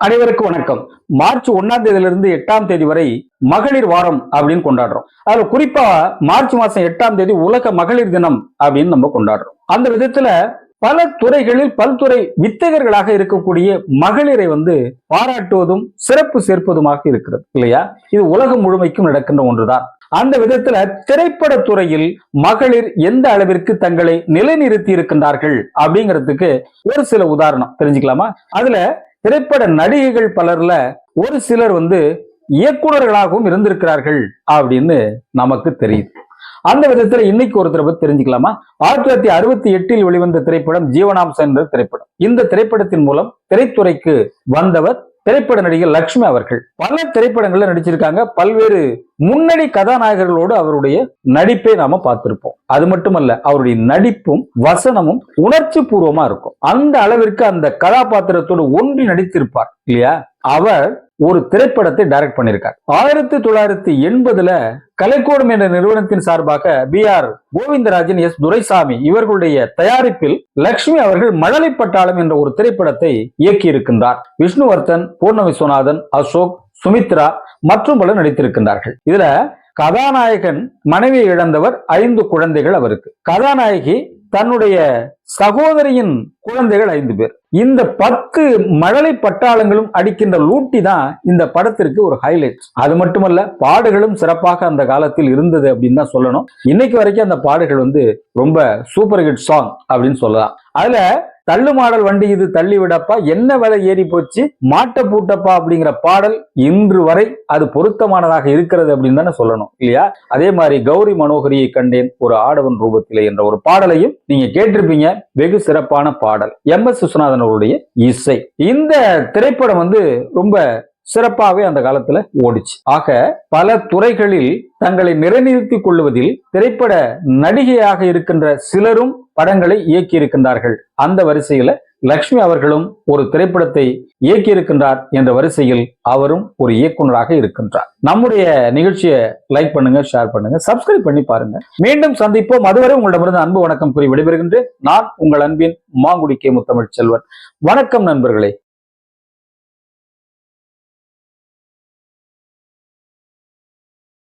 அனைவருக்கும் வணக்கம். மார்ச் 1ஆம் தேதியிலிருந்து 8ஆம் தேதி வரை மகளிர் வாரம் அப்படின்னு கொண்டாடுறோம். அதுல குறிப்பா மார்ச் மாசம் 8ஆம் தேதி உலக மகளிர் தினம் அப்படின்னு நம்ம கொண்டாடுறோம். அந்த விதத்துல பல துறைகளில் பல்துறை வித்தகர்களாக இருக்கக்கூடிய மகளிரை பாராட்டுவதும் சிறப்பு சேர்ப்பதுமாக இருக்கிறது இல்லையா? இது உலகம் முழுமைக்கும் நடக்கின்ற ஒன்றுதான். அந்த விதத்துல திரைப்பட துறையில் மகளிர் எந்த அளவிற்கு தங்களை நிலைநிறுத்தி இருக்கின்றார்கள் அப்படிங்கிறதுக்கு ஒரு சில உதாரணம் தெரிஞ்சுக்கலாமா? அதுல திரைப்பட நடிகைகள் பலர்ல ஒரு சிலர் இயக்குனர்களாகவும் இருந்திருக்கிறார்கள் அப்படின்னு நமக்கு தெரியுது. அந்த விதத்துல இன்னைக்கு ஒருத்தரை பத்தி தெரிஞ்சுக்கலாமா? 1968 வெளிவந்த திரைப்படம் ஜீவனாம்சம் என்ற திரைப்படம். இந்த திரைப்படத்தின் மூலம் திரைத்துறைக்கு வந்தவர் திரைப்பட நடிகர் லட்சுமி அவர்கள். பல திரைப்படங்கள்ல நடிச்சிருக்காங்க. பல்வேறு முன்னணி கதாநாயகர்களோடு அவருடைய நடிப்பை நாம பார்த்திருப்போம். அது மட்டுமல்ல, அவருடைய நடிப்பும் வசனமும் உணர்ச்சி பூர்வமா இருக்கும். அந்த அளவிற்கு அந்த கதாபாத்திரத்தோடு ஒன்றி நடித்திருப்பார் இல்லையா? அவர் ஒரு திரைப்படத்தை டைரக்ட் பண்ணியிருக்கார். 1980 கலைக்கூடம் என்ற நிறுவனத்தின் சார்பாக B.R. கோவிந்தராஜன், S. துரைசாமி இவர்களுடைய தயாரிப்பில் லட்சுமி அவர்கள் மழலை பட்டாளம் என்ற ஒரு திரைப்படத்தை இயக்கி இருக்கின்றார். விஷ்ணுவர்தன், பூர்ண விஸ்வநாதன், அசோக், சுமித்ரா மற்றும் பலர் நடித்திருக்கின்றார்கள். இதுல கதாநாயகன் மனைவியை இழந்தவர், 5 குழந்தைகள் அவருக்கு. கதாநாயகி தன்னுடைய சகோதரியின் குழந்தைகள் 5 பேர். இந்த 10 மழலை பட்டாளங்களும் அடிக்கின்ற லூட்டி தான் இந்த படத்திற்கு ஒரு ஹைலைட். அது மட்டுமல்ல, பாடுகளும் சிறப்பாக அந்த காலத்தில் இருந்தது அப்படின்னு தான் சொல்லணும். இன்னைக்கு வரைக்கும் அந்த பாடுகள் ரொம்ப சூப்பர் ஹிட் சாங் அப்படின்னு சொல்லலாம். அதுல தள்ளு மாடல் வண்டி இது தள்ளி விடப்பா, என்ன விலை ஏறி போச்சு, மாட்ட பூட்டப்பா அப்படிங்கிற பாடல் இன்று வரை அது பொருத்தமானதாக இருக்கிறது அப்படின்னு தானே சொல்லணும் இல்லையா? அதே மாதிரி கௌரி மனோகரியை கண்டேன் ஒரு ஆடவன் ரூபத்திலே என்ற ஒரு பாடலையும் நீங்க கேட்டிருப்பீங்க. வெகு சிறப்பான பாடல். M.S. விஸ்வநாதன் அவருடைய இசை. இந்த திரைப்படம் ரொம்ப சிறப்பாகவே அந்த காலத்துல ஓடிச்சு. ஆக பல துறைகளில் தங்களை நிலைநிறுத்திக் கொள்வதில் திரைப்பட நடிகையாக இருக்கின்ற சிலரும் படங்களை இயக்கி இருக்கின்றார்கள். அந்த வரிசையில லட்சுமி அவர்களும் ஒரு திரைப்படத்தை இயக்கி இருக்கின்றார் என்ற வரிசையில் அவரும் ஒரு இயக்குனராக இருக்கின்றார். நம்முடைய நிகழ்ச்சியை லைக் பண்ணுங்க, ஷேர் பண்ணுங்க, சப்ஸ்கிரைப் பண்ணி பாருங்க. மீண்டும் சந்திப்போம். அதுவரை உங்களிடமிருந்து அன்பு வணக்கம் கூறி விடைபெறுகின்றேன். நான் உங்கள் அன்பின் மாங்குடி கே. முத்தமிழ் செல்வன். வணக்கம் நண்பர்களே.